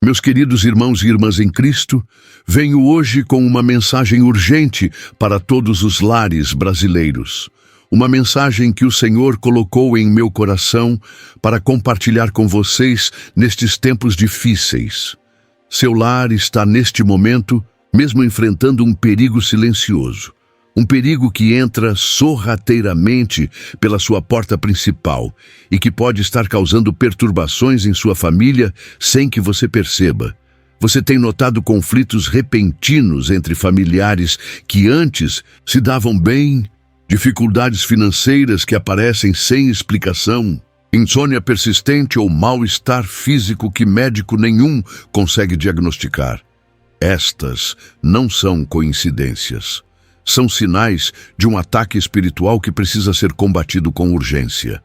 Meus queridos irmãos e irmãs em Cristo, venho hoje com uma mensagem urgente para todos os lares brasileiros. Uma mensagem que o Senhor colocou em meu coração para compartilhar com vocês nestes tempos difíceis. Seu lar está neste momento mesmo enfrentando um perigo silencioso. Um perigo que entra sorrateiramente pela sua porta principal e que pode estar causando perturbações em sua família sem que você perceba. Você tem notado conflitos repentinos entre familiares que antes se davam bem, dificuldades financeiras que aparecem sem explicação, insônia persistente ou mal-estar físico que médico nenhum consegue diagnosticar. Estas não são coincidências. São sinais de um ataque espiritual que precisa ser combatido com urgência.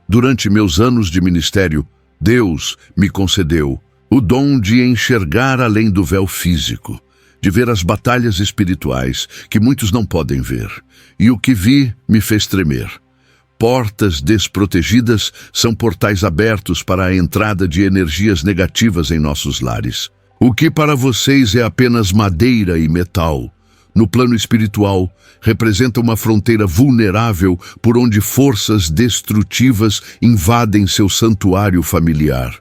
Durante meus anos de ministério, Deus me concedeu o dom de enxergar além do véu físico, de ver as batalhas espirituais que muitos não podem ver. E o que vi me fez tremer. Portas desprotegidas são portais abertos para a entrada de energias negativas em nossos lares. O que para vocês é apenas madeira e metal, no plano espiritual, representa uma fronteira vulnerável por onde forças destrutivas invadem seu santuário familiar.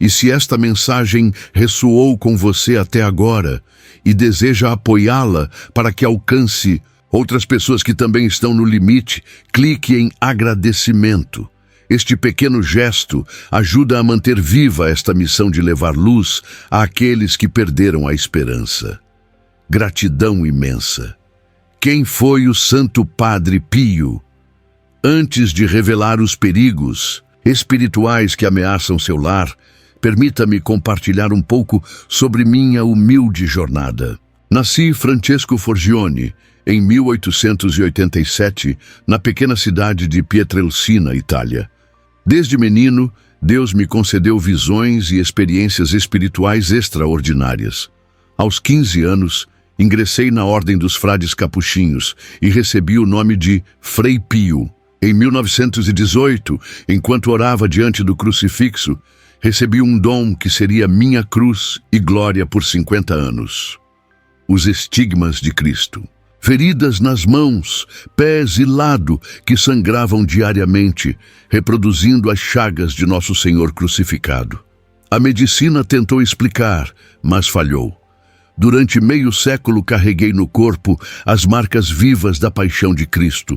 E se esta mensagem ressoou com você até agora e deseja apoiá-la para que alcance outras pessoas que também estão no limite, clique em agradecimento. Este pequeno gesto ajuda a manter viva esta missão de levar luz àqueles que perderam a esperança. Gratidão imensa. Quem foi o Santo Padre Pio? Antes de revelar os perigos espirituais que ameaçam seu lar, permita-me compartilhar um pouco sobre minha humilde jornada. Nasci Francesco Forgione em 1887, na pequena cidade de Pietrelcina, Itália. Desde menino, Deus me concedeu visões e experiências espirituais extraordinárias. Aos 15 anos, ingressei na Ordem dos Frades Capuchinhos e recebi o nome de Frei Pio. Em 1918, enquanto orava diante do crucifixo, recebi um dom que seria minha cruz e glória por 50 anos. Os estigmas de Cristo. Feridas nas mãos, pés e lado que sangravam diariamente, reproduzindo as chagas de nosso Senhor crucificado. A medicina tentou explicar, mas falhou. Durante meio século carreguei no corpo as marcas vivas da paixão de Cristo.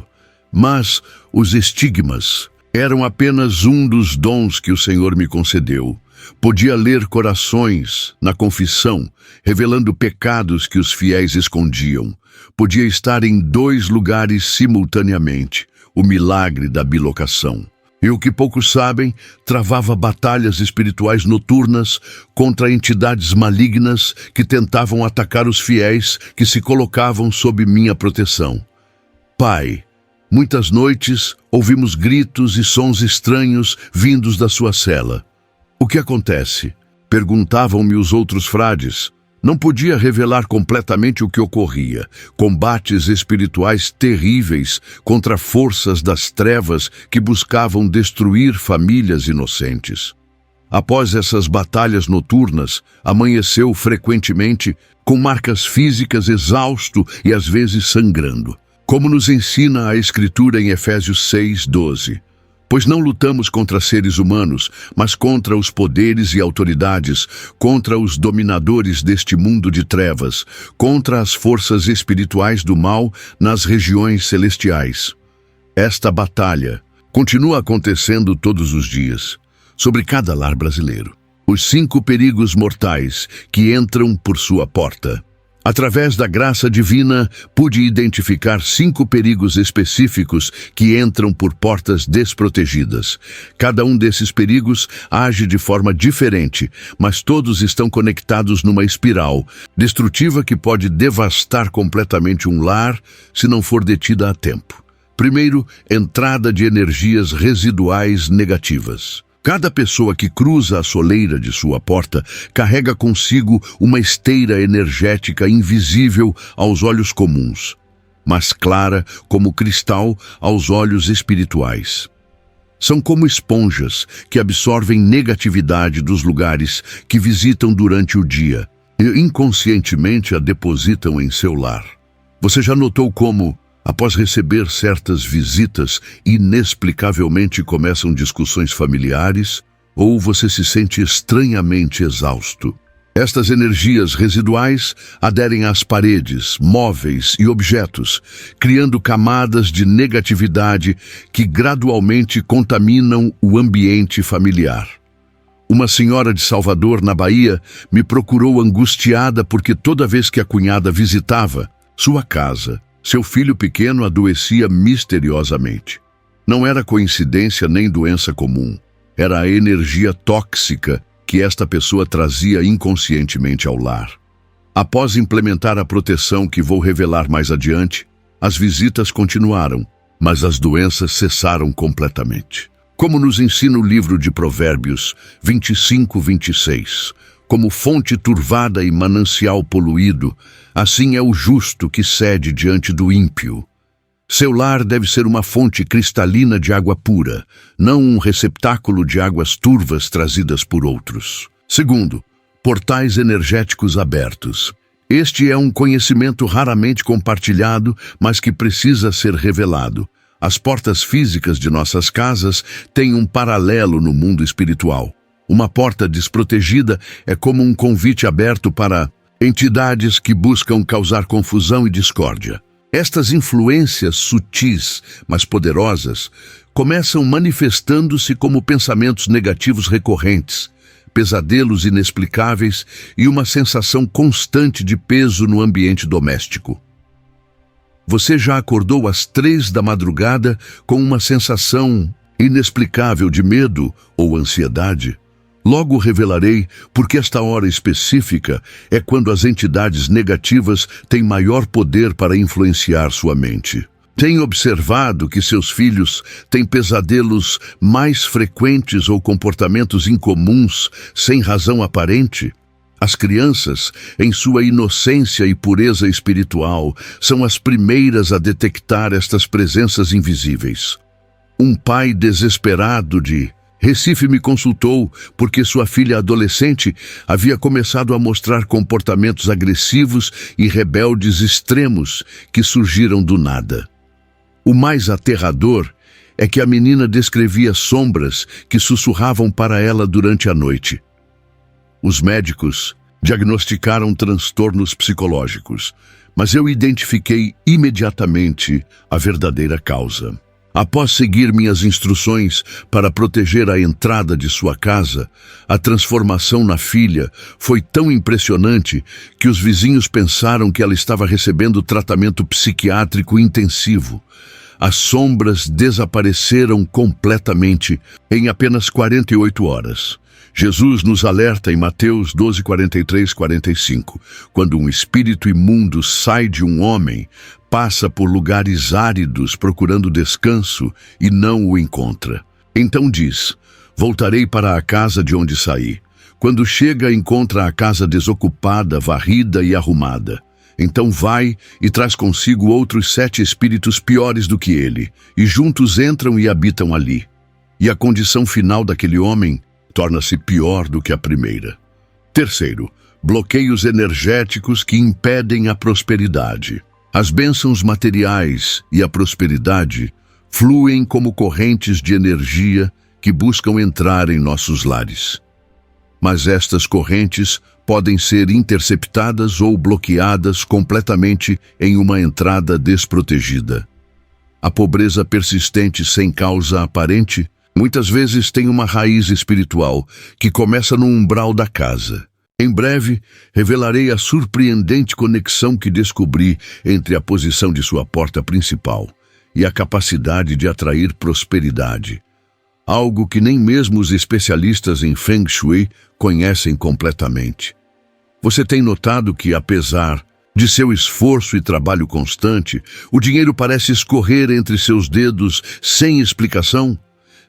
Mas os estigmas eram apenas um dos dons que o Senhor me concedeu. Podia ler corações na confissão, revelando pecados que os fiéis escondiam. Podia estar em 2 lugares simultaneamente, o milagre da bilocação. E o que poucos sabem, travava batalhas espirituais noturnas contra entidades malignas que tentavam atacar os fiéis que se colocavam sob minha proteção. Pai, muitas noites ouvimos gritos e sons estranhos vindos da sua cela. O que acontece? Perguntavam-me os outros frades. Não podia revelar completamente o que ocorria. Combates espirituais terríveis contra forças das trevas que buscavam destruir famílias inocentes. Após essas batalhas noturnas, amanheceu frequentemente com marcas físicas, exausto e às vezes sangrando. Como nos ensina a Escritura em Efésios 6:12. Pois não lutamos contra seres humanos, mas contra os poderes e autoridades, contra os dominadores deste mundo de trevas, contra as forças espirituais do mal nas regiões celestiais. Esta batalha continua acontecendo todos os dias, sobre cada lar brasileiro. Os 5 perigos mortais que entram por sua porta. Através da graça divina, pude identificar 5 perigos específicos que entram por portas desprotegidas. Cada um desses perigos age de forma diferente, mas todos estão conectados numa espiral destrutiva que pode devastar completamente um lar se não for detida a tempo. Primeiro, entrada de energias residuais negativas. Cada pessoa que cruza a soleira de sua porta carrega consigo uma esteira energética invisível aos olhos comuns, mas clara como cristal aos olhos espirituais. São como esponjas que absorvem negatividade dos lugares que visitam durante o dia e inconscientemente a depositam em seu lar. Você já notou como, após receber certas visitas, inexplicavelmente começam discussões familiares ou você se sente estranhamente exausto? Estas energias residuais aderem às paredes, móveis e objetos, criando camadas de negatividade que gradualmente contaminam o ambiente familiar. Uma senhora de Salvador, na Bahia, me procurou angustiada porque toda vez que a cunhada visitava sua casa, seu filho pequeno adoecia misteriosamente. Não era coincidência nem doença comum, era a energia tóxica que esta pessoa trazia inconscientemente ao lar. Após implementar a proteção que vou revelar mais adiante, as visitas continuaram, mas as doenças cessaram completamente. Como nos ensina o livro de Provérbios 25:26, como fonte turvada e manancial poluído, assim é o justo que cede diante do ímpio. Seu lar deve ser uma fonte cristalina de água pura, não um receptáculo de águas turvas trazidas por outros. Segundo, portais energéticos abertos. Este é um conhecimento raramente compartilhado, mas que precisa ser revelado. As portas físicas de nossas casas têm um paralelo no mundo espiritual. Uma porta desprotegida é como um convite aberto para entidades que buscam causar confusão e discórdia. Estas influências sutis, mas poderosas, começam manifestando-se como pensamentos negativos recorrentes, pesadelos inexplicáveis e uma sensação constante de peso no ambiente doméstico. Você já acordou às 3 da madrugada com uma sensação inexplicável de medo ou ansiedade? Logo revelarei porque esta hora específica é quando as entidades negativas têm maior poder para influenciar sua mente. Tem observado que seus filhos têm pesadelos mais frequentes ou comportamentos incomuns sem razão aparente? As crianças, em sua inocência e pureza espiritual, são as primeiras a detectar estas presenças invisíveis. Um pai desesperado de Recife me consultou porque sua filha adolescente havia começado a mostrar comportamentos agressivos e rebeldes extremos que surgiram do nada. O mais aterrador é que a menina descrevia sombras que sussurravam para ela durante a noite. Os médicos diagnosticaram transtornos psicológicos, mas eu identifiquei imediatamente a verdadeira causa. Após seguir minhas instruções para proteger a entrada de sua casa, a transformação na filha foi tão impressionante que os vizinhos pensaram que ela estava recebendo tratamento psiquiátrico intensivo. As sombras desapareceram completamente em apenas 48 horas. Jesus nos alerta em Mateus 12:43-45, quando um espírito imundo sai de um homem, passa por lugares áridos procurando descanso e não o encontra. Então diz: voltarei para a casa de onde saí. Quando chega, encontra a casa desocupada, varrida e arrumada. Então vai e traz consigo outros 7 espíritos piores do que ele, e juntos entram e habitam ali. E a condição final daquele homem torna-se pior do que a primeira. Terceiro, bloqueios energéticos que impedem a prosperidade. As bênçãos materiais e a prosperidade fluem como correntes de energia que buscam entrar em nossos lares. Mas estas correntes podem ser interceptadas ou bloqueadas completamente em uma entrada desprotegida. A pobreza persistente sem causa aparente muitas vezes tem uma raiz espiritual que começa no umbral da casa. Em breve, revelarei a surpreendente conexão que descobri entre a posição de sua porta principal e a capacidade de atrair prosperidade. Algo que nem mesmo os especialistas em Feng Shui conhecem completamente. Você tem notado que, apesar de seu esforço e trabalho constante, o dinheiro parece escorrer entre seus dedos sem explicação?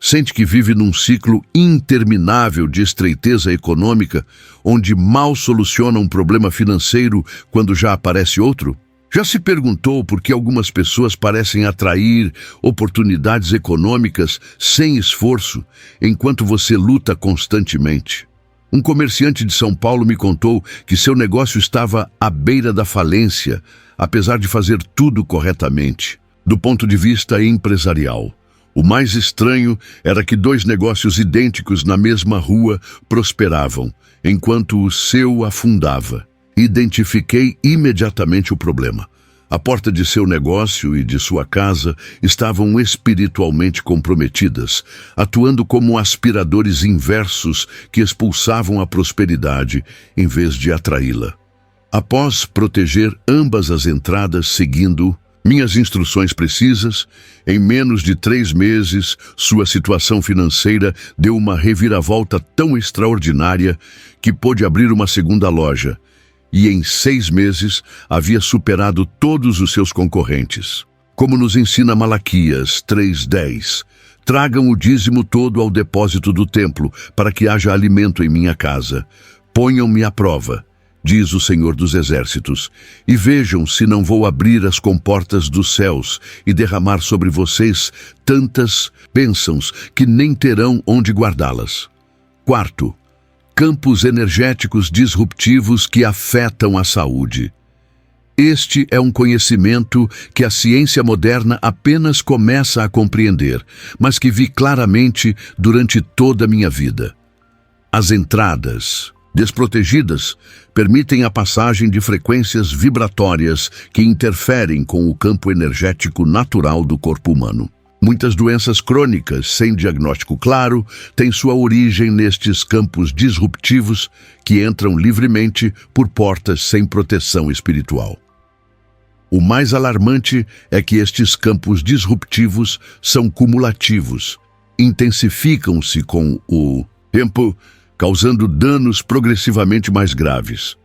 Sente que vive num ciclo interminável de estreiteza econômica, onde mal soluciona um problema financeiro quando já aparece outro? Já se perguntou por que algumas pessoas parecem atrair oportunidades econômicas sem esforço, enquanto você luta constantemente? Um comerciante de São Paulo me contou que seu negócio estava à beira da falência, apesar de fazer tudo corretamente. Do ponto de vista empresarial, o mais estranho era que dois negócios idênticos na mesma rua prosperavam, enquanto o seu afundava. Identifiquei imediatamente o problema. A porta de seu negócio e de sua casa estavam espiritualmente comprometidas, atuando como aspiradores inversos que expulsavam a prosperidade em vez de atraí-la. Após proteger ambas as entradas seguindo minhas instruções precisas, em menos de 3 meses, sua situação financeira deu uma reviravolta tão extraordinária que pôde abrir uma segunda loja, e em 6 meses havia superado todos os seus concorrentes. Como nos ensina Malaquias 3:10, tragam o dízimo todo ao depósito do templo, para que haja alimento em minha casa. Ponham-me à prova, diz o Senhor dos Exércitos, e vejam se não vou abrir as comportas dos céus e derramar sobre vocês tantas bênçãos que nem terão onde guardá-las. Quarto, campos energéticos disruptivos que afetam a saúde. Este é um conhecimento que a ciência moderna apenas começa a compreender, mas que vi claramente durante toda a minha vida. As entradas desprotegidas permitem a passagem de frequências vibratórias que interferem com o campo energético natural do corpo humano. Muitas doenças crônicas sem diagnóstico claro têm sua origem nestes campos disruptivos que entram livremente por portas sem proteção espiritual. O mais alarmante é que estes campos disruptivos são cumulativos, intensificam-se com o tempo, causando danos progressivamente mais graves.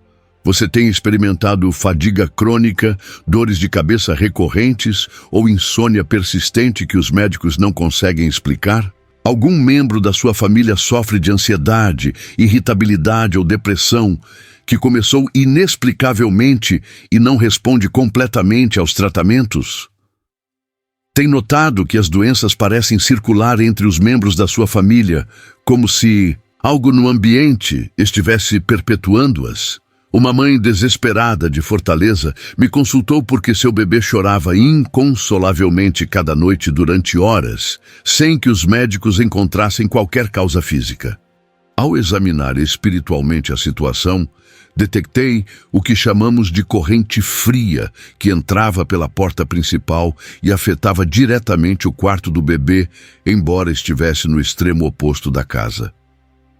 Você tem experimentado fadiga crônica, dores de cabeça recorrentes ou insônia persistente que os médicos não conseguem explicar? Algum membro da sua família sofre de ansiedade, irritabilidade ou depressão que começou inexplicavelmente e não responde completamente aos tratamentos? Tem notado que as doenças parecem circular entre os membros da sua família, como se algo no ambiente estivesse perpetuando-as? Uma mãe desesperada de Fortaleza me consultou porque seu bebê chorava inconsolavelmente cada noite durante horas, sem que os médicos encontrassem qualquer causa física. Ao examinar espiritualmente a situação, detectei o que chamamos de corrente fria, que entrava pela porta principal e afetava diretamente o quarto do bebê, embora estivesse no extremo oposto da casa.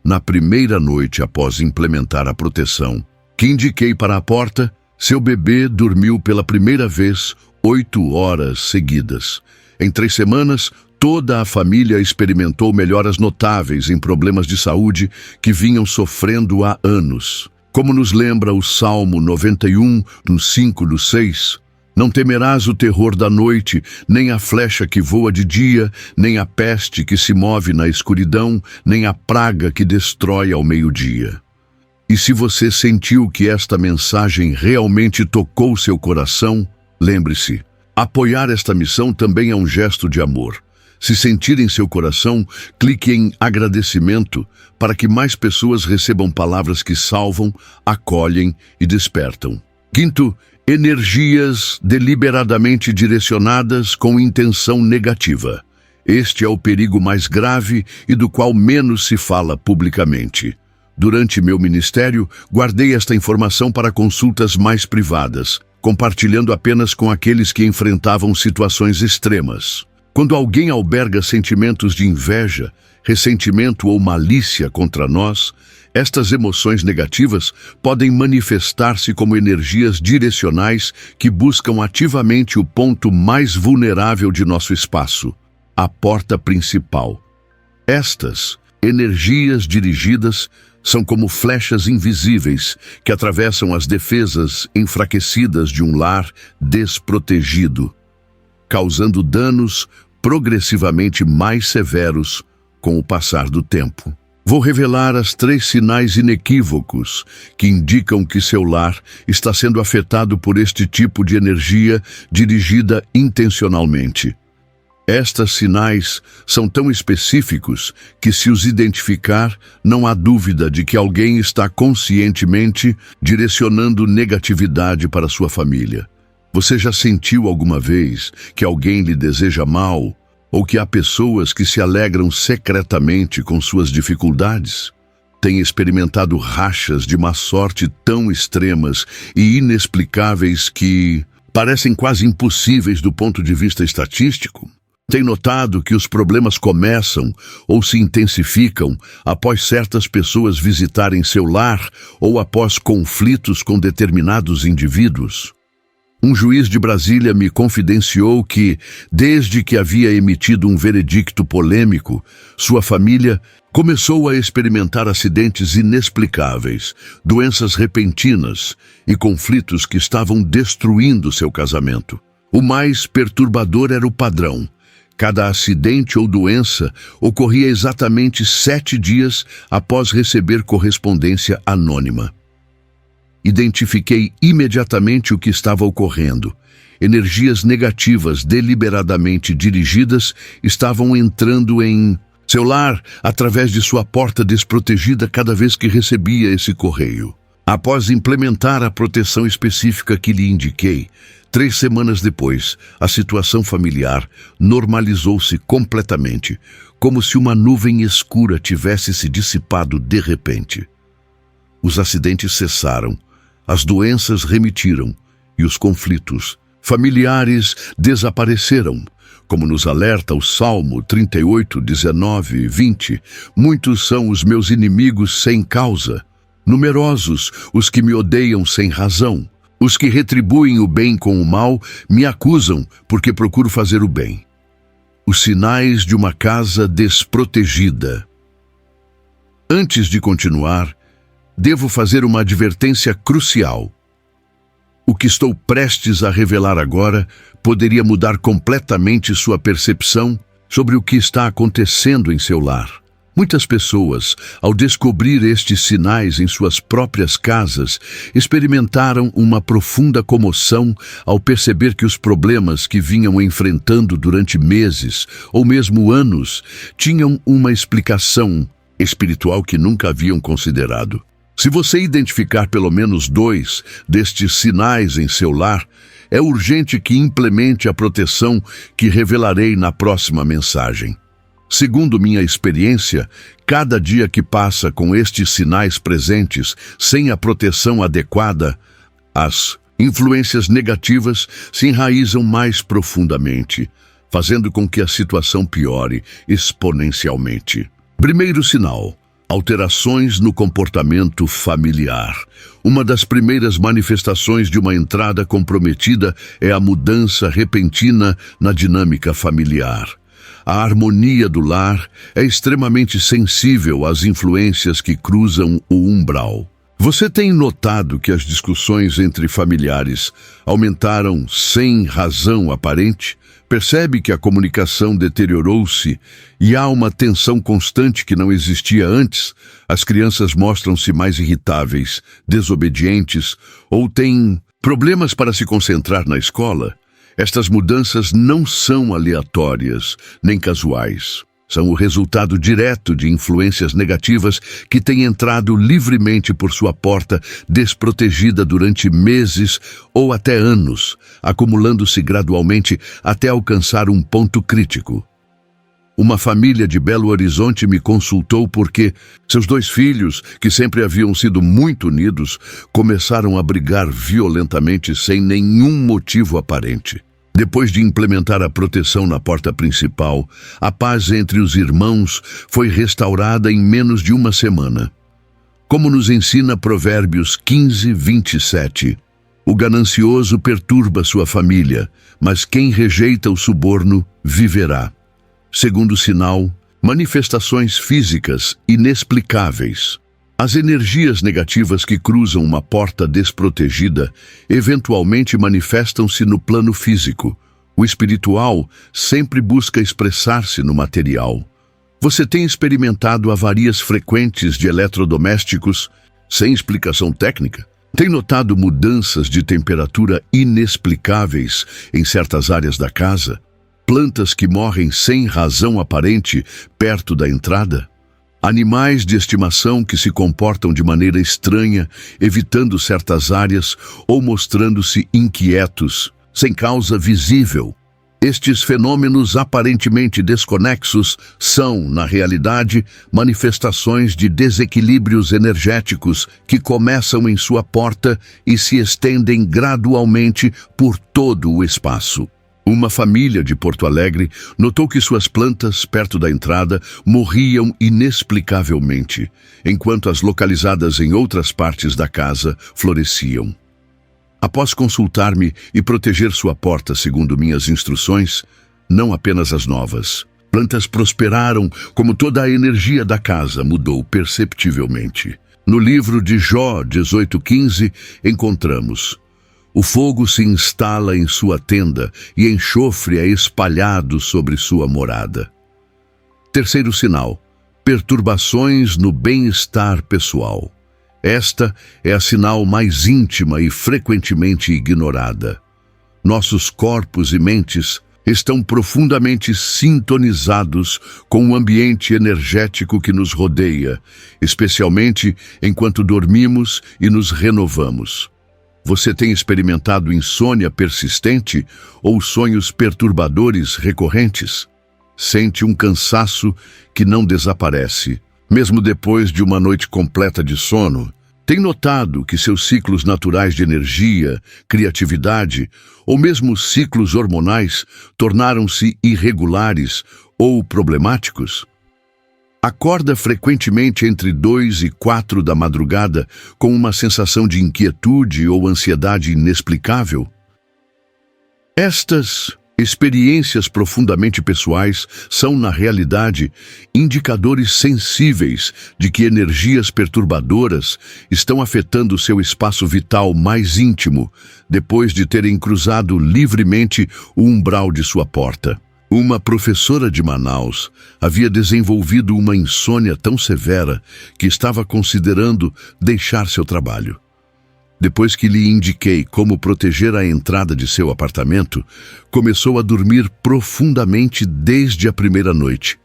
Na primeira noite após implementar a proteção que indiquei para a porta, seu bebê dormiu pela primeira vez 8 horas seguidas. Em 3 semanas, toda a família experimentou melhoras notáveis em problemas de saúde que vinham sofrendo há anos. Como nos lembra o Salmo 91, no 5:6, não temerás o terror da noite, nem a flecha que voa de dia, nem a peste que se move na escuridão, nem a praga que destrói ao meio-dia. E se você sentiu que esta mensagem realmente tocou seu coração, lembre-se, apoiar esta missão também é um gesto de amor. Se sentir em seu coração, clique em agradecimento para que mais pessoas recebam palavras que salvam, acolhem e despertam. Quinto, energias deliberadamente direcionadas com intenção negativa. Este é o perigo mais grave e do qual menos se fala publicamente. Durante meu ministério, guardei esta informação para consultas mais privadas, compartilhando apenas com aqueles que enfrentavam situações extremas. Quando alguém alberga sentimentos de inveja, ressentimento ou malícia contra nós, estas emoções negativas podem manifestar-se como energias direcionais que buscam ativamente o ponto mais vulnerável de nosso espaço, a porta principal. Estas energias dirigidas são como flechas invisíveis que atravessam as defesas enfraquecidas de um lar desprotegido, causando danos progressivamente mais severos com o passar do tempo. Vou revelar as 3 sinais inequívocos que indicam que seu lar está sendo afetado por este tipo de energia dirigida intencionalmente. Estes sinais são tão específicos que, se os identificar, não há dúvida de que alguém está conscientemente direcionando negatividade para sua família. Você já sentiu alguma vez que alguém lhe deseja mal? Ou que há pessoas que se alegram secretamente com suas dificuldades? Tem experimentado rachas de má sorte tão extremas e inexplicáveis que parecem quase impossíveis do ponto de vista estatístico? Tem notado que os problemas começam ou se intensificam após certas pessoas visitarem seu lar ou após conflitos com determinados indivíduos? Um juiz de Brasília me confidenciou que, desde que havia emitido um veredicto polêmico, sua família começou a experimentar acidentes inexplicáveis, doenças repentinas e conflitos que estavam destruindo seu casamento. O mais perturbador era o padrão. Cada acidente ou doença ocorria exatamente 7 dias após receber correspondência anônima. Identifiquei imediatamente o que estava ocorrendo. Energias negativas deliberadamente dirigidas estavam entrando em seu lar através de sua porta desprotegida cada vez que recebia esse correio. Após implementar a proteção específica que lhe indiquei, 3 semanas depois, a situação familiar normalizou-se completamente, como se uma nuvem escura tivesse se dissipado de repente. Os acidentes cessaram, as doenças remitiram e os conflitos familiares desapareceram. Como nos alerta o Salmo 38, 19 e 20, muitos são os meus inimigos sem causa, numerosos os que me odeiam sem razão. Os que retribuem o bem com o mal me acusam porque procuro fazer o bem. Os sinais de uma casa desprotegida. Antes de continuar, devo fazer uma advertência crucial. O que estou prestes a revelar agora poderia mudar completamente sua percepção sobre o que está acontecendo em seu lar. Muitas pessoas, ao descobrir estes sinais em suas próprias casas, experimentaram uma profunda comoção ao perceber que os problemas que vinham enfrentando durante meses ou mesmo anos tinham uma explicação espiritual que nunca haviam considerado. Se você identificar pelo menos 2 destes sinais em seu lar, é urgente que implemente a proteção que revelarei na próxima mensagem. Segundo minha experiência, cada dia que passa com estes sinais presentes, sem a proteção adequada, as influências negativas se enraizam mais profundamente, fazendo com que a situação piore exponencialmente. Primeiro sinal: alterações no comportamento familiar. Uma das primeiras manifestações de uma entrada comprometida é a mudança repentina na dinâmica familiar. A harmonia do lar é extremamente sensível às influências que cruzam o umbral. Você tem notado que as discussões entre familiares aumentaram sem razão aparente? Percebe que a comunicação deteriorou-se e há uma tensão constante que não existia antes? As crianças mostram-se mais irritáveis, desobedientes ou têm problemas para se concentrar na escola? Estas mudanças não são aleatórias nem casuais. São o resultado direto de influências negativas que têm entrado livremente por sua porta desprotegida durante meses ou até anos, acumulando-se gradualmente até alcançar um ponto crítico. Uma família de Belo Horizonte me consultou porque seus 2 filhos, que sempre haviam sido muito unidos, começaram a brigar violentamente sem nenhum motivo aparente. Depois de implementar a proteção na porta principal, a paz entre os irmãos foi restaurada em menos de uma semana. Como nos ensina Provérbios 15, 27, o ganancioso perturba sua família, mas quem rejeita o suborno viverá. Segundo sinal, manifestações físicas inexplicáveis. As energias negativas que cruzam uma porta desprotegida eventualmente manifestam-se no plano físico. O espiritual sempre busca expressar-se no material. Você tem experimentado avarias frequentes de eletrodomésticos sem explicação técnica? Tem notado mudanças de temperatura inexplicáveis em certas áreas da casa? Plantas que morrem sem razão aparente perto da entrada? Animais de estimação que se comportam de maneira estranha, evitando certas áreas ou mostrando-se inquietos, sem causa visível? Estes fenômenos aparentemente desconexos são, na realidade, manifestações de desequilíbrios energéticos que começam em sua porta e se estendem gradualmente por todo o espaço. Uma família de Porto Alegre notou que suas plantas, perto da entrada, morriam inexplicavelmente, enquanto as localizadas em outras partes da casa floresciam. Após consultar-me e proteger sua porta segundo minhas instruções, não apenas as novas, plantas prosperaram como toda a energia da casa mudou perceptivelmente. No livro de Jó 18:15, encontramos: o fogo se instala em sua tenda e enxofre é espalhado sobre sua morada. Terceiro sinal: perturbações no bem-estar pessoal. Esta é a sinal mais íntima e frequentemente ignorada. Nossos corpos e mentes estão profundamente sintonizados com o ambiente energético que nos rodeia, especialmente enquanto dormimos e nos renovamos. Você tem experimentado insônia persistente ou sonhos perturbadores recorrentes? Sente um cansaço que não desaparece, mesmo depois de uma noite completa de sono? Tem notado que seus ciclos naturais de energia, criatividade ou mesmo ciclos hormonais tornaram-se irregulares ou problemáticos? Acorda frequentemente entre 2 e 4 da madrugada com uma sensação de inquietude ou ansiedade inexplicável? Estas experiências profundamente pessoais são, na realidade, indicadores sensíveis de que energias perturbadoras estão afetando seu espaço vital mais íntimo, depois de terem cruzado livremente o umbral de sua porta. Uma professora de Manaus havia desenvolvido uma insônia tão severa que estava considerando deixar seu trabalho. Depois que lhe indiquei como proteger a entrada de seu apartamento, começou a dormir profundamente desde a primeira noite.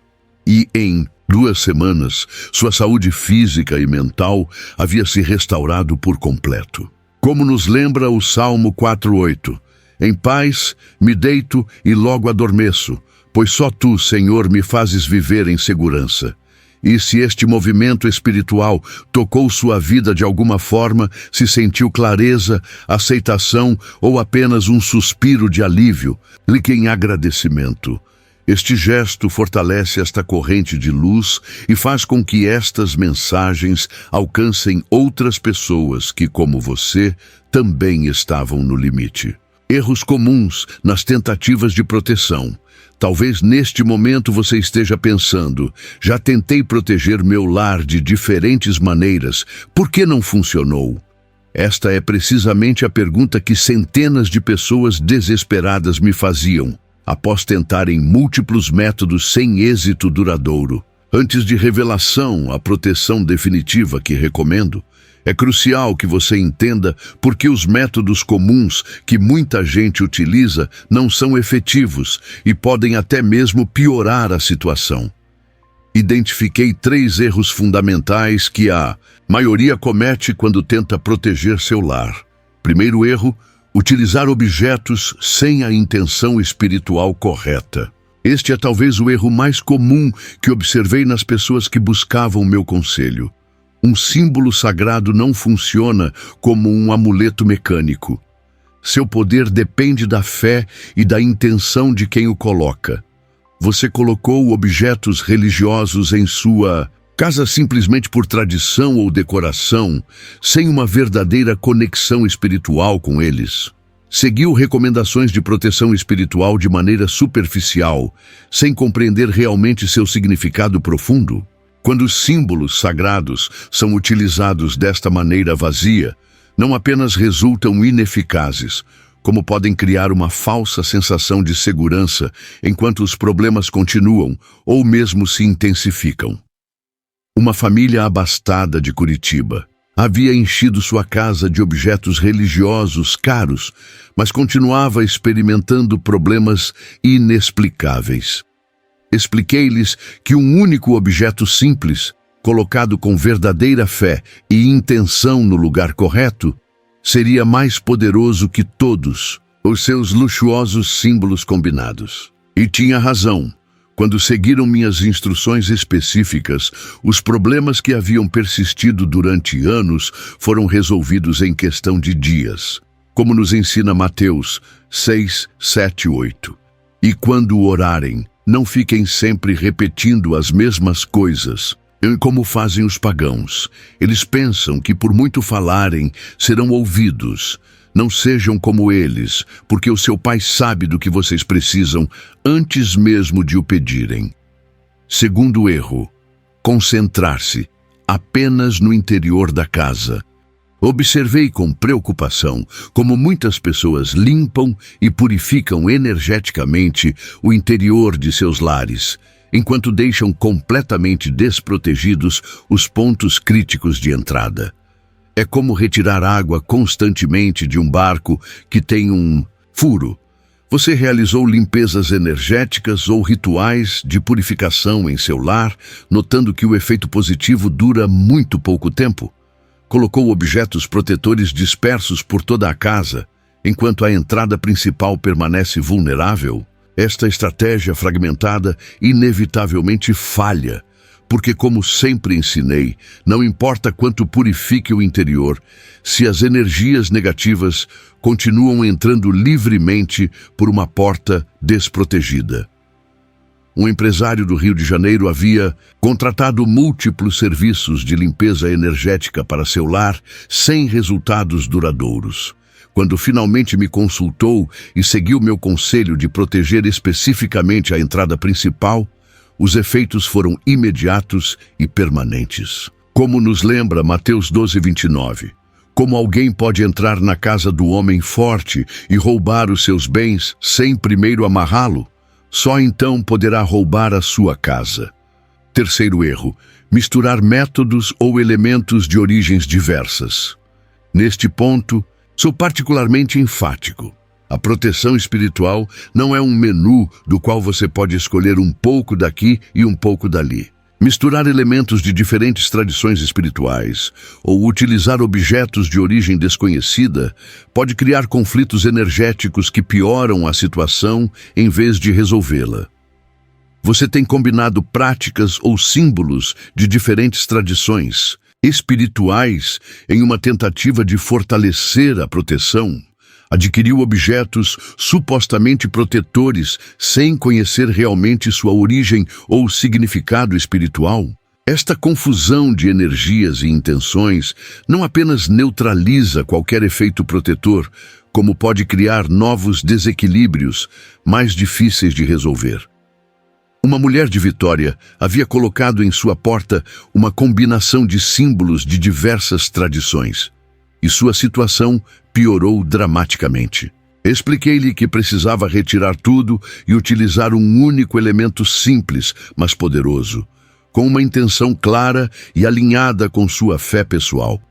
E em 2 semanas, sua saúde física e mental havia se restaurado por completo. Como nos lembra o Salmo 4:8, em paz me deito e logo adormeço, pois só tu, Senhor, me fazes viver em segurança. E se este movimento espiritual tocou sua vida de alguma forma, se sentiu clareza, aceitação ou apenas um suspiro de alívio, clique em agradecimento. Este gesto fortalece esta corrente de luz e faz com que estas mensagens alcancem outras pessoas que, como você, também estavam no limite. Erros comuns nas tentativas de proteção. Talvez neste momento você esteja pensando: já tentei proteger meu lar de diferentes maneiras, por que não funcionou? Esta é precisamente a pergunta que centenas de pessoas desesperadas me faziam, após tentarem múltiplos métodos sem êxito duradouro. Antes de revelação, a proteção definitiva que recomendo, é crucial que você entenda por que os métodos comuns que muita gente utiliza não são efetivos e podem até mesmo piorar a situação. Identifiquei 3 erros fundamentais que a maioria comete quando tenta proteger seu lar. Primeiro erro: utilizar objetos sem a intenção espiritual correta. Este é talvez o erro mais comum que observei nas pessoas que buscavam meu conselho. Um símbolo sagrado não funciona como um amuleto mecânico. Seu poder depende da fé e da intenção de quem o coloca. Você colocou objetos religiosos em sua casa simplesmente por tradição ou decoração, sem uma verdadeira conexão espiritual com eles. Seguiu recomendações de proteção espiritual de maneira superficial, sem compreender realmente seu significado profundo. Quando os símbolos sagrados são utilizados desta maneira vazia, não apenas resultam ineficazes, como podem criar uma falsa sensação de segurança enquanto os problemas continuam ou mesmo se intensificam. Uma família abastada de Curitiba havia enchido sua casa de objetos religiosos caros, mas continuava experimentando problemas inexplicáveis. Expliquei-lhes que um único objeto simples, colocado com verdadeira fé e intenção no lugar correto, seria mais poderoso que todos os seus luxuosos símbolos combinados. E tinha razão. Quando seguiram minhas instruções específicas, os problemas que haviam persistido durante anos foram resolvidos em questão de dias, como nos ensina Mateus 6, 7 e 8. E quando orarem, não fiquem sempre repetindo as mesmas coisas, como fazem os pagãos. Eles pensam que por muito falarem serão ouvidos. Não sejam como eles, porque o seu Pai sabe do que vocês precisam antes mesmo de o pedirem. Segundo erro, concentrar-se apenas no interior da casa. Observei com preocupação como muitas pessoas limpam e purificam energeticamente o interior de seus lares, enquanto deixam completamente desprotegidos os pontos críticos de entrada. É como retirar água constantemente de um barco que tem um furo. Você realizou limpezas energéticas ou rituais de purificação em seu lar, notando que o efeito positivo dura muito pouco tempo. Colocou objetos protetores dispersos por toda a casa, enquanto a entrada principal permanece vulnerável. Esta estratégia fragmentada inevitavelmente falha, porque, como sempre ensinei, não importa quanto purifique o interior, se as energias negativas continuam entrando livremente por uma porta desprotegida. Um empresário do Rio de Janeiro havia contratado múltiplos serviços de limpeza energética para seu lar sem resultados duradouros. Quando finalmente me consultou e seguiu meu conselho de proteger especificamente a entrada principal, os efeitos foram imediatos e permanentes. Como nos lembra Mateus 12, 29, como alguém pode entrar na casa do homem forte e roubar os seus bens sem primeiro amarrá-lo? Só então poderá roubar a sua casa. Terceiro erro, misturar métodos ou elementos de origens diversas. Neste ponto, sou particularmente enfático. A proteção espiritual não é um menu do qual você pode escolher um pouco daqui e um pouco dali. Misturar elementos de diferentes tradições espirituais ou utilizar objetos de origem desconhecida pode criar conflitos energéticos que pioram a situação em vez de resolvê-la. Você tem combinado práticas ou símbolos de diferentes tradições espirituais em uma tentativa de fortalecer a proteção. Adquiriu objetos supostamente protetores sem conhecer realmente sua origem ou significado espiritual. Esta confusão de energias e intenções não apenas neutraliza qualquer efeito protetor, como pode criar novos desequilíbrios mais difíceis de resolver. Uma mulher de Vitória havia colocado em sua porta uma combinação de símbolos de diversas tradições, e sua situação piorou dramaticamente. Expliquei-lhe que precisava retirar tudo e utilizar um único elemento simples, mas poderoso, com uma intenção clara e alinhada com sua fé pessoal.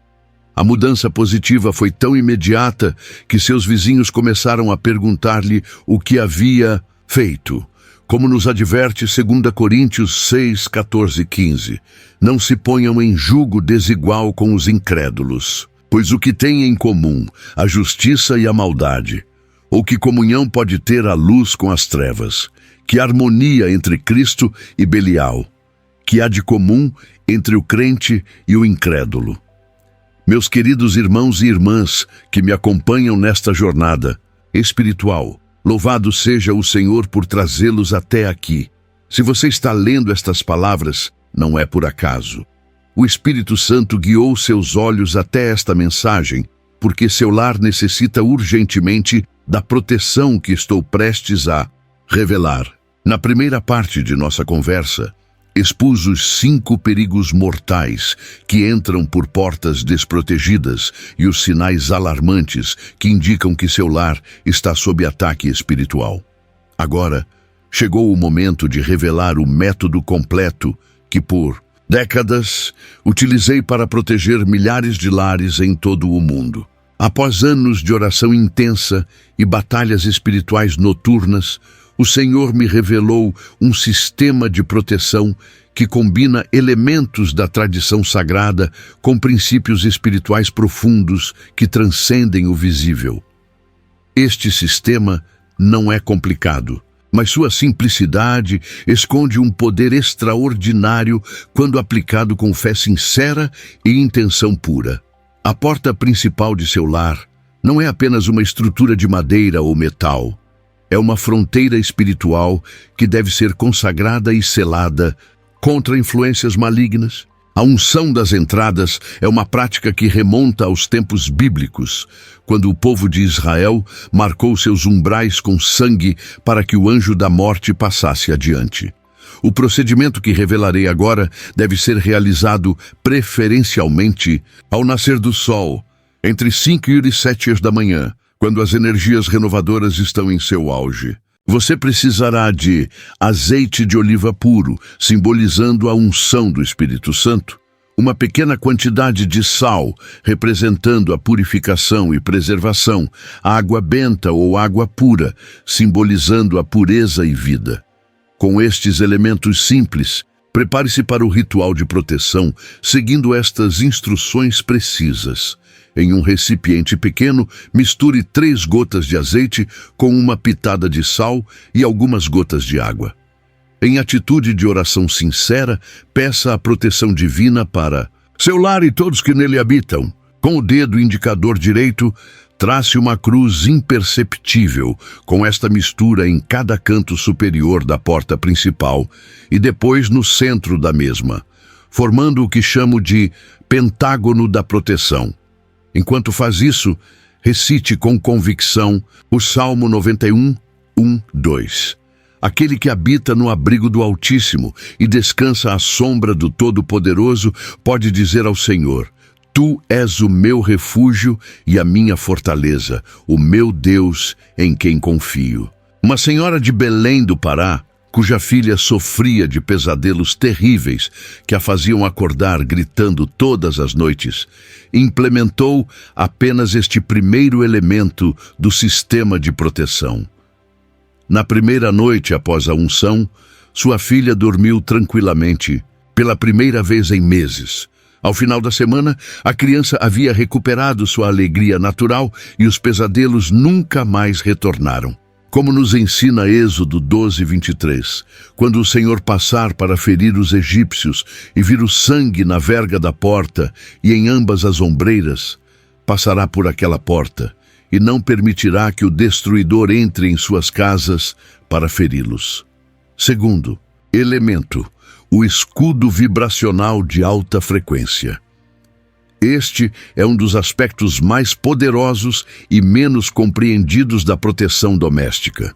A mudança positiva foi tão imediata que seus vizinhos começaram a perguntar-lhe o que havia feito. Como nos adverte 2 Coríntios 6, 14 e 15, não se ponham em julgo desigual com os incrédulos. Pois o que tem em comum a justiça e a maldade? Ou que comunhão pode ter a luz com as trevas? Que harmonia entre Cristo e Belial? Que há de comum entre o crente e o incrédulo? Meus queridos irmãos e irmãs que me acompanham nesta jornada espiritual, louvado seja o Senhor por trazê-los até aqui. Se você está lendo estas palavras, não é por acaso. O Espírito Santo guiou seus olhos até esta mensagem, porque seu lar necessita urgentemente da proteção que estou prestes a revelar. Na primeira parte de nossa conversa, Expus os 5 perigos mortais que entram por portas desprotegidas e os sinais alarmantes que indicam que seu lar está sob ataque espiritual. Agora, chegou o momento de revelar o método completo que, por décadas, utilizei para proteger milhares de lares em todo o mundo. Após anos de oração intensa e batalhas espirituais noturnas, o Senhor me revelou um sistema de proteção que combina elementos da tradição sagrada com princípios espirituais profundos que transcendem o visível. Este sistema não é complicado, mas sua simplicidade esconde um poder extraordinário quando aplicado com fé sincera e intenção pura. A porta principal de seu lar não é apenas uma estrutura de madeira ou metal. É uma fronteira espiritual que deve ser consagrada e selada contra influências malignas. A unção das entradas é uma prática que remonta aos tempos bíblicos, quando o povo de Israel marcou seus umbrais com sangue para que o anjo da morte passasse adiante. O procedimento que revelarei agora deve ser realizado preferencialmente ao nascer do sol, entre 5 e 7 da manhã, quando as energias renovadoras estão em seu auge. Você precisará de azeite de oliva puro, simbolizando a unção do Espírito Santo, uma pequena quantidade de sal, representando a purificação e preservação, água benta ou água pura, simbolizando a pureza e vida. Com estes elementos simples, prepare-se para o ritual de proteção, seguindo estas instruções precisas. Em um recipiente pequeno, misture 3 gotas de azeite com uma pitada de sal e algumas gotas de água. Em atitude de oração sincera, peça a proteção divina para seu lar e todos que nele habitam. Com o dedo indicador direito, trace uma cruz imperceptível com esta mistura em cada canto superior da porta principal e depois no centro da mesma, formando o que chamo de pentágono da proteção. Enquanto faz isso, recite com convicção o Salmo 91, 1, 2. Aquele que habita no abrigo do Altíssimo e descansa à sombra do Todo-Poderoso pode dizer ao Senhor: Tu és o meu refúgio e a minha fortaleza, o meu Deus em quem confio. Uma senhora de Belém do Pará, cuja filha sofria de pesadelos terríveis que a faziam acordar gritando todas as noites, implementou apenas este primeiro elemento do sistema de proteção. Na primeira noite após a unção, sua filha dormiu tranquilamente, pela primeira vez em meses. Ao final da semana, a criança havia recuperado sua alegria natural e os pesadelos nunca mais retornaram. Como nos ensina Êxodo 12, 23, quando o Senhor passar para ferir os egípcios e vir o sangue na verga da porta e em ambas as ombreiras, passará por aquela porta e não permitirá que o destruidor entre em suas casas para feri-los. Segundo elemento, o escudo vibracional de alta frequência. Este é um dos aspectos mais poderosos e menos compreendidos da proteção doméstica.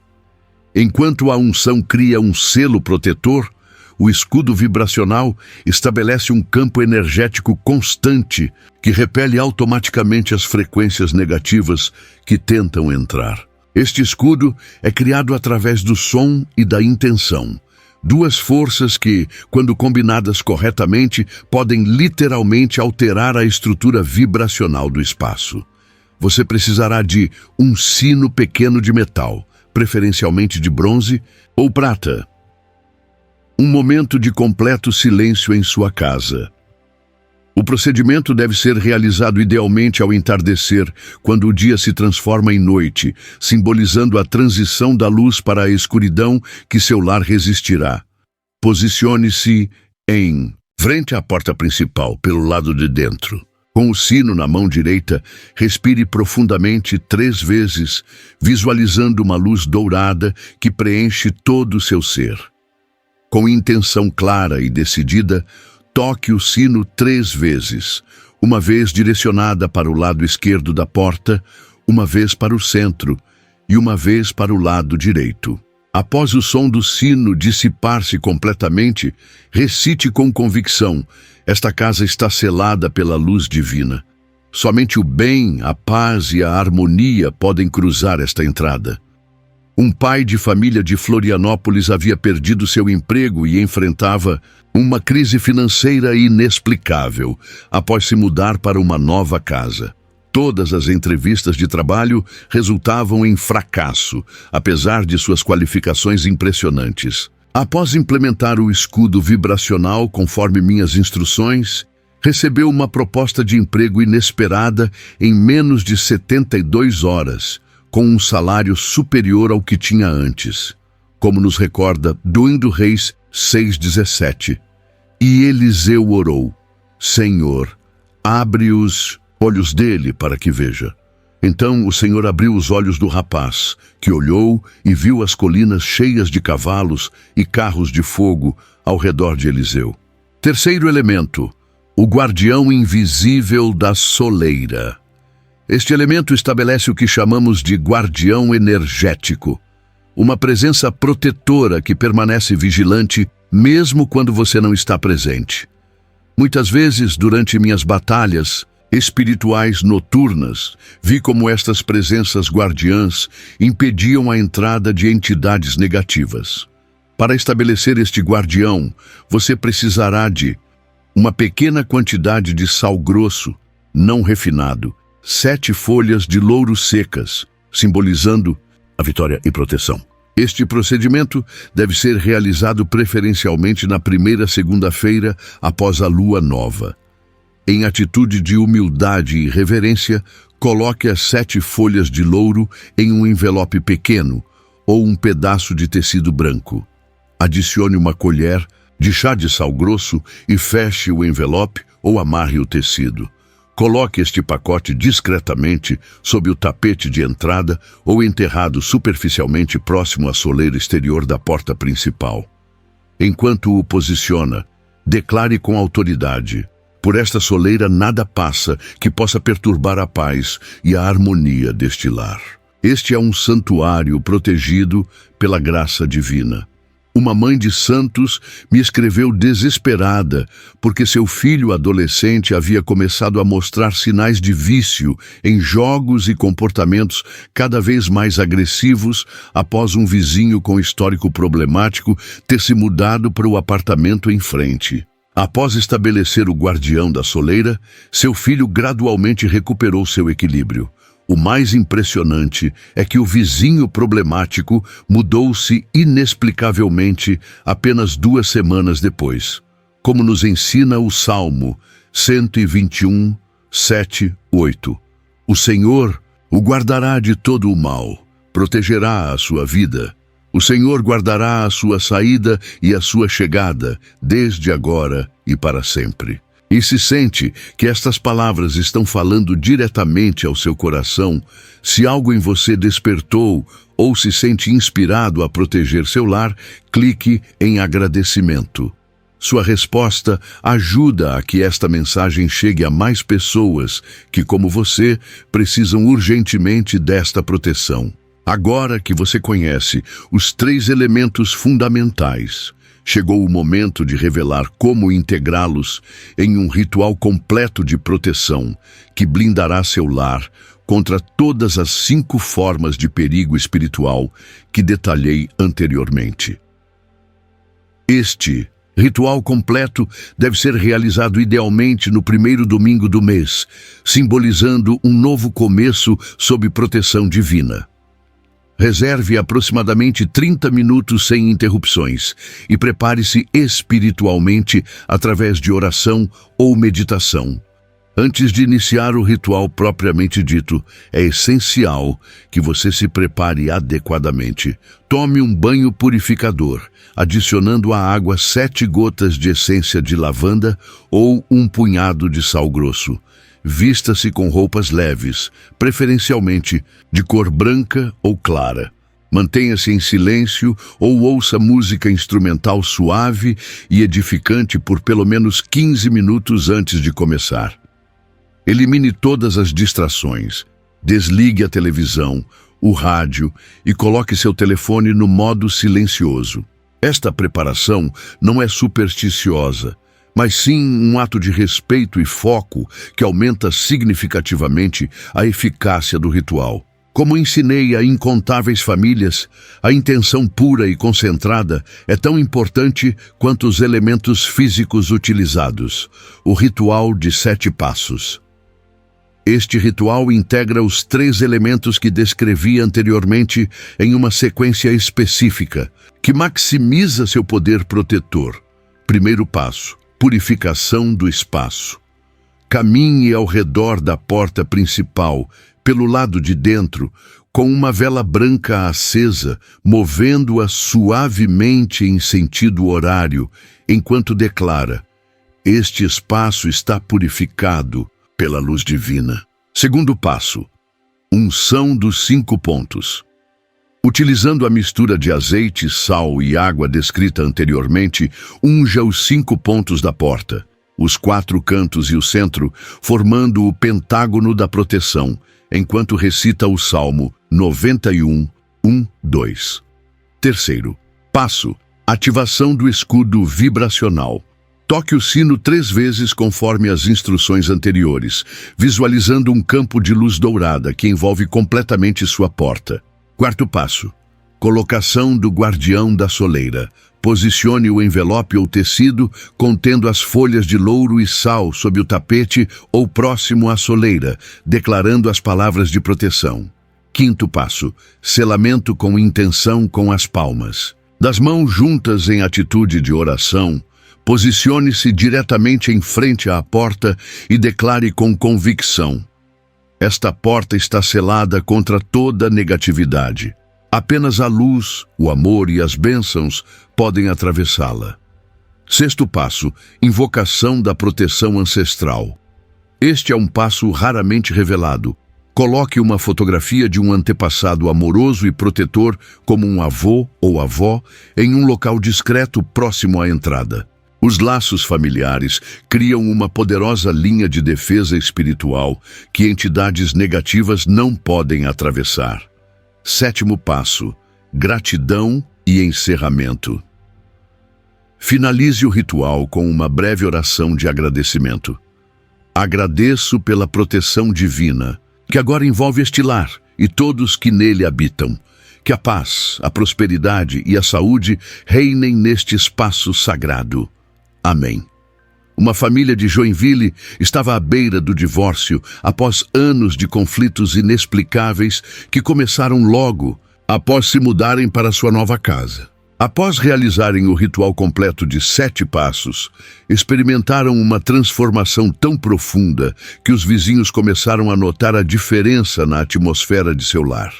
Enquanto a unção cria um selo protetor, o escudo vibracional estabelece um campo energético constante que repele automaticamente as frequências negativas que tentam entrar. Este escudo é criado através do som e da intenção. 2 forças que, quando combinadas corretamente, podem literalmente alterar a estrutura vibracional do espaço. Você precisará de um sino pequeno de metal, preferencialmente de bronze ou prata. Um momento de completo silêncio em sua casa. O procedimento deve ser realizado idealmente ao entardecer, quando o dia se transforma em noite, simbolizando a transição da luz para a escuridão que seu lar resistirá. Posicione-se em frente à porta principal, pelo lado de dentro. Com o sino na mão direita, respire profundamente 3 vezes, visualizando uma luz dourada que preenche todo o seu ser. Com intenção clara e decidida, toque o sino 3 vezes, uma vez direcionada para o lado esquerdo da porta, uma vez para o centro e uma vez para o lado direito. Após o som do sino dissipar-se completamente, recite com convicção: esta casa está selada pela luz divina. Somente o bem, a paz e a harmonia podem cruzar esta entrada. Um pai de família de Florianópolis havia perdido seu emprego e enfrentava uma crise financeira inexplicável após se mudar para uma nova casa. Todas as entrevistas de trabalho resultavam em fracasso, apesar de suas qualificações impressionantes. Após implementar o escudo vibracional conforme minhas instruções, recebeu uma proposta de emprego inesperada em menos de 72 horas, com um salário superior ao que tinha antes. Como nos recorda Dundo Reis 6,17. E Eliseu orou: Senhor, abre os olhos dele para que veja. Então o Senhor abriu os olhos do rapaz, que olhou e viu as colinas cheias de cavalos e carros de fogo ao redor de Eliseu. Terceiro elemento: o guardião invisível da soleira. Este elemento estabelece o que chamamos de guardião energético, uma presença protetora que permanece vigilante mesmo quando você não está presente. Muitas vezes, durante minhas batalhas espirituais noturnas, vi como estas presenças guardiãs impediam a entrada de entidades negativas. Para estabelecer este guardião, você precisará de uma pequena quantidade de sal grosso, não refinado, 7 folhas de louro secas, simbolizando a vitória e proteção. Este procedimento deve ser realizado preferencialmente na primeira segunda-feira após a lua nova. Em atitude de humildade e reverência, coloque as 7 folhas de louro em um envelope pequeno ou um pedaço de tecido branco. Adicione uma colher de chá de sal grosso e feche o envelope ou amarre o tecido. Coloque este pacote discretamente sob o tapete de entrada ou enterrado superficialmente próximo à soleira exterior da porta principal. Enquanto o posiciona, declare com autoridade: por esta soleira nada passa que possa perturbar a paz e a harmonia deste lar. Este é um santuário protegido pela graça divina. Uma mãe de santos me escreveu desesperada porque seu filho adolescente havia começado a mostrar sinais de vício em jogos e comportamentos cada vez mais agressivos após um vizinho com histórico problemático ter se mudado para o apartamento em frente. Após estabelecer o guardião da soleira, seu filho gradualmente recuperou seu equilíbrio. O mais impressionante é que o vizinho problemático mudou-se inexplicavelmente apenas 2 semanas depois, como nos ensina o Salmo 121, 7, 8. O Senhor o guardará de todo o mal, protegerá a sua vida. O Senhor guardará a sua saída e a sua chegada, desde agora e para sempre. E se sente que estas palavras estão falando diretamente ao seu coração, se algo em você despertou ou se sente inspirado a proteger seu lar, clique em agradecimento. Sua resposta ajuda a que esta mensagem chegue a mais pessoas que, como você, precisam urgentemente desta proteção. Agora que você conhece os 3 elementos fundamentais, chegou o momento de revelar como integrá-los em um ritual completo de proteção que blindará seu lar contra todas as 5 formas de perigo espiritual que detalhei anteriormente. Este ritual completo deve ser realizado idealmente no primeiro domingo do mês, simbolizando um novo começo sob proteção divina. Reserve aproximadamente 30 minutos sem interrupções e prepare-se espiritualmente através de oração ou meditação. Antes de iniciar o ritual propriamente dito, é essencial que você se prepare adequadamente. Tome um banho purificador, adicionando à água 7 gotas de essência de lavanda ou um punhado de sal grosso. Vista-se com roupas leves, preferencialmente de cor branca ou clara. Mantenha-se em silêncio ou ouça música instrumental suave e edificante por pelo menos 15 minutos antes de começar. Elimine todas as distrações. Desligue a televisão, o rádio e coloque seu telefone no modo silencioso. Esta preparação não é supersticiosa, mas sim um ato de respeito e foco que aumenta significativamente a eficácia do ritual. Como ensinei a incontáveis famílias, a intenção pura e concentrada é tão importante quanto os elementos físicos utilizados. O ritual de 7 passos. Este ritual integra os 3 elementos que descrevi anteriormente em uma sequência específica, que maximiza seu poder protetor. Primeiro passo: purificação do espaço. Caminhe ao redor da porta principal, pelo lado de dentro, com uma vela branca acesa, movendo-a suavemente em sentido horário, enquanto declara: este espaço está purificado pela luz divina. Segundo passo: unção dos 5 pontos. Utilizando a mistura de azeite, sal e água descrita anteriormente, unja os 5 pontos da porta, os 4 cantos e o centro, formando o pentágono da proteção, enquanto recita o Salmo 91, 1, 2. Terceiro passo: ativação do escudo vibracional. Toque o sino 3 vezes conforme as instruções anteriores, visualizando um campo de luz dourada que envolve completamente sua porta. Quarto passo: colocação do guardião da soleira. Posicione o envelope ou tecido contendo as folhas de louro e sal sob o tapete ou próximo à soleira, declarando as palavras de proteção. Quinto passo: selamento com intenção com as palmas. Das mãos juntas em atitude de oração, posicione-se diretamente em frente à porta e declare com convicção: esta porta está selada contra toda negatividade. Apenas a luz, o amor e as bênçãos podem atravessá-la. Sexto passo: invocação da proteção ancestral. Este é um passo raramente revelado. Coloque uma fotografia de um antepassado amoroso e protetor, como um avô ou avó, em um local discreto próximo à entrada. Os laços familiares criam uma poderosa linha de defesa espiritual que entidades negativas não podem atravessar. Sétimo passo: gratidão e encerramento. Finalize o ritual com uma breve oração de agradecimento. Agradeço pela proteção divina, que agora envolve este lar e todos que nele habitam. Que a paz, a prosperidade e a saúde reinem neste espaço sagrado. Amém. Uma família de Joinville estava à beira do divórcio após anos de conflitos inexplicáveis que começaram logo após se mudarem para sua nova casa. Após realizarem o ritual completo de 7 passos, experimentaram uma transformação tão profunda que os vizinhos começaram a notar a diferença na atmosfera de seu lar.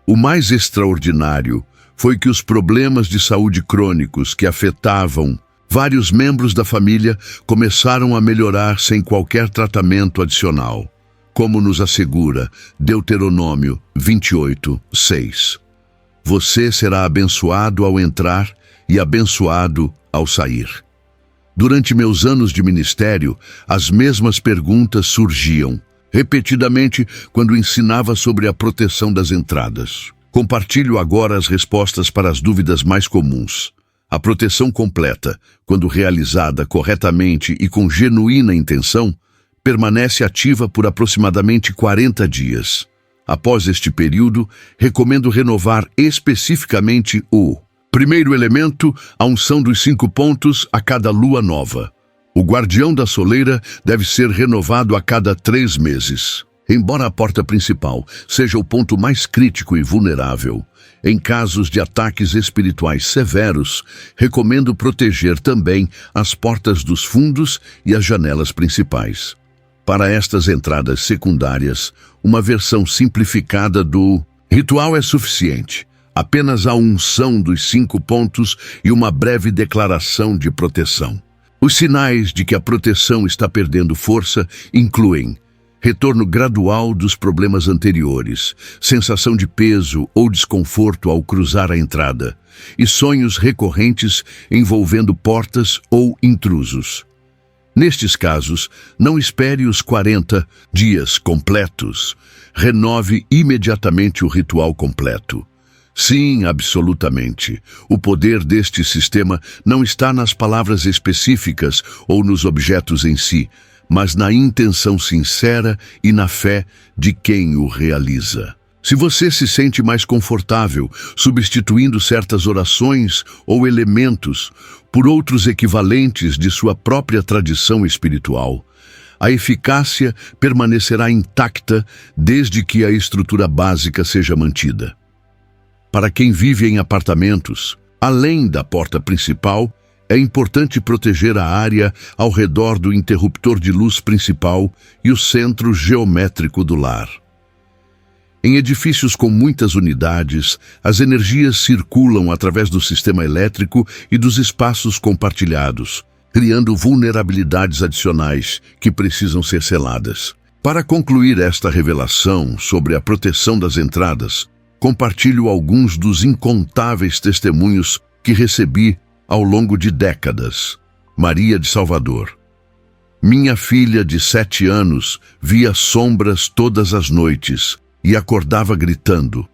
O mais extraordinário foi que os problemas de saúde crônicos que afetavam vários membros da família começaram a melhorar sem qualquer tratamento adicional, como nos assegura Deuteronômio 28, 6. Você será abençoado ao entrar e abençoado ao sair. Durante meus anos de ministério, as mesmas perguntas surgiam, repetidamente, quando ensinava sobre a proteção das entradas. Compartilho agora as respostas para as dúvidas mais comuns. A proteção completa, quando realizada corretamente e com genuína intenção, permanece ativa por aproximadamente 40 dias. Após este período, recomendo renovar especificamente o primeiro elemento, a unção dos 5 pontos a cada lua nova. O guardião da soleira deve ser renovado a cada 3 meses. Embora a porta principal seja o ponto mais crítico e vulnerável, em casos de ataques espirituais severos, recomendo proteger também as portas dos fundos e as janelas principais. Para estas entradas secundárias, uma versão simplificada do ritual é suficiente. Apenas a unção dos 5 pontos e uma breve declaração de proteção. Os sinais de que a proteção está perdendo força incluem retorno gradual dos problemas anteriores, sensação de peso ou desconforto ao cruzar a entrada, e sonhos recorrentes envolvendo portas ou intrusos. Nestes casos, não espere os 40 dias completos. Renove imediatamente o ritual completo. Sim, absolutamente. O poder deste sistema não está nas palavras específicas ou nos objetos em si, mas na intenção sincera e na fé de quem o realiza. Se você se sente mais confortável substituindo certas orações ou elementos por outros equivalentes de sua própria tradição espiritual, a eficácia permanecerá intacta desde que a estrutura básica seja mantida. Para quem vive em apartamentos, além da porta principal, é importante proteger a área ao redor do interruptor de luz principal e o centro geométrico do lar. Em edifícios com muitas unidades, as energias circulam através do sistema elétrico e dos espaços compartilhados, criando vulnerabilidades adicionais que precisam ser seladas. Para concluir esta revelação sobre a proteção das entradas, compartilho alguns dos incontáveis testemunhos que recebi ao longo de décadas. Maria de Salvador. Minha filha de 7 anos via sombras todas as noites e acordava gritando.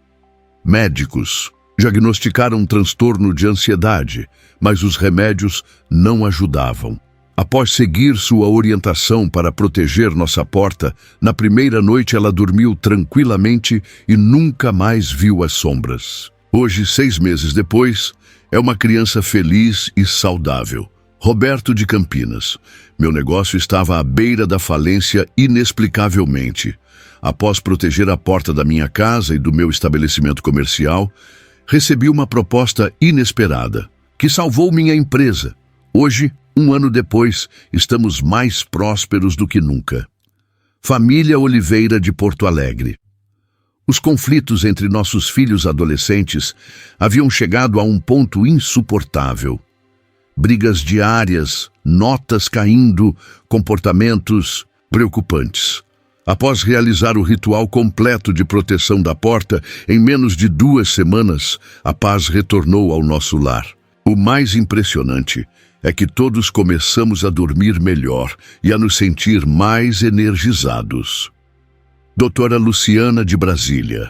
Médicos diagnosticaram um transtorno de ansiedade, mas os remédios não ajudavam. Após seguir sua orientação para proteger nossa porta, na primeira noite ela dormiu tranquilamente e nunca mais viu as sombras. Hoje, 6 meses depois, é uma criança feliz e saudável. Roberto de Campinas. Meu negócio estava à beira da falência inexplicavelmente. Após proteger a porta da minha casa e do meu estabelecimento comercial, recebi uma proposta inesperada, que salvou minha empresa. Hoje, 1 ano depois, estamos mais prósperos do que nunca. Família Oliveira de Porto Alegre. Os conflitos entre nossos filhos adolescentes haviam chegado a um ponto insuportável. Brigas diárias, notas caindo, comportamentos preocupantes. Após realizar o ritual completo de proteção da porta, em menos de 2 semanas, a paz retornou ao nosso lar. O mais impressionante é que todos começamos a dormir melhor e a nos sentir mais energizados. Doutora Luciana de Brasília.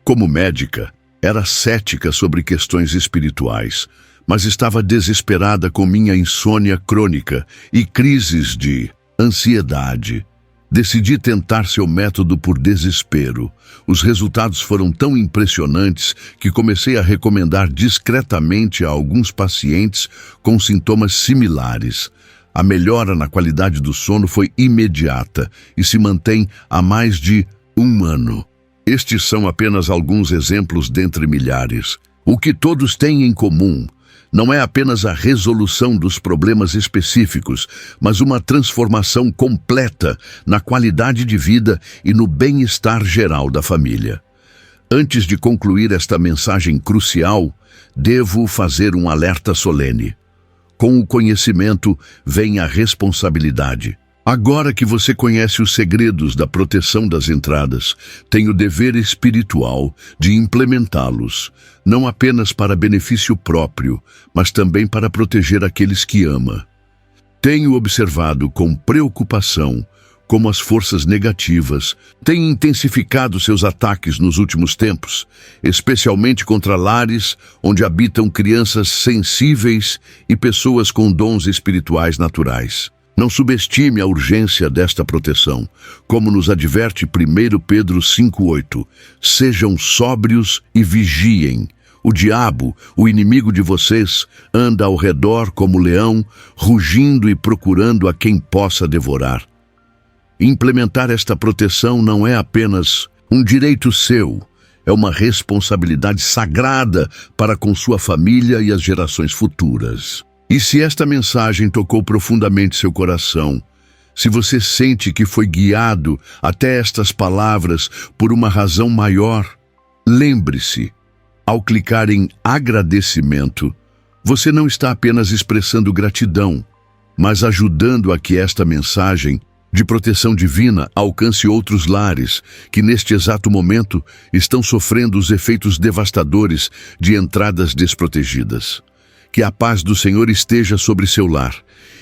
Como médica, era cética sobre questões espirituais, mas estava desesperada com minha insônia crônica e crises de ansiedade. Decidi tentar seu método por desespero. Os resultados foram tão impressionantes que comecei a recomendar discretamente a alguns pacientes com sintomas similares. A melhora na qualidade do sono foi imediata e se mantém há mais de 1 ano. Estes são apenas alguns exemplos dentre milhares. O que todos têm em comum não é apenas a resolução dos problemas específicos, mas uma transformação completa na qualidade de vida e no bem-estar geral da família. Antes de concluir esta mensagem crucial, devo fazer um alerta solene. Com o conhecimento vem a responsabilidade. Agora que você conhece os segredos da proteção das entradas, tem o dever espiritual de implementá-los, não apenas para benefício próprio, mas também para proteger aqueles que ama. Tenho observado com preocupação como as forças negativas têm intensificado seus ataques nos últimos tempos, especialmente contra lares onde habitam crianças sensíveis e pessoas com dons espirituais naturais. Não subestime a urgência desta proteção, como nos adverte 1 Pedro 5,8. Sejam sóbrios e vigiem. O diabo, o inimigo de vocês, anda ao redor como leão, rugindo e procurando a quem possa devorar. Implementar esta proteção não é apenas um direito seu, é uma responsabilidade sagrada para com sua família e as gerações futuras. E se esta mensagem tocou profundamente seu coração, se você sente que foi guiado até estas palavras por uma razão maior, lembre-se, ao clicar em agradecimento, você não está apenas expressando gratidão, mas ajudando a que esta mensagem de proteção divina alcance outros lares que neste exato momento estão sofrendo os efeitos devastadores de entradas desprotegidas. que a paz do Senhor esteja sobre seu lar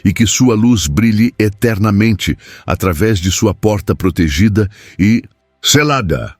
e que sua luz brilhe eternamente através de sua porta protegida e selada.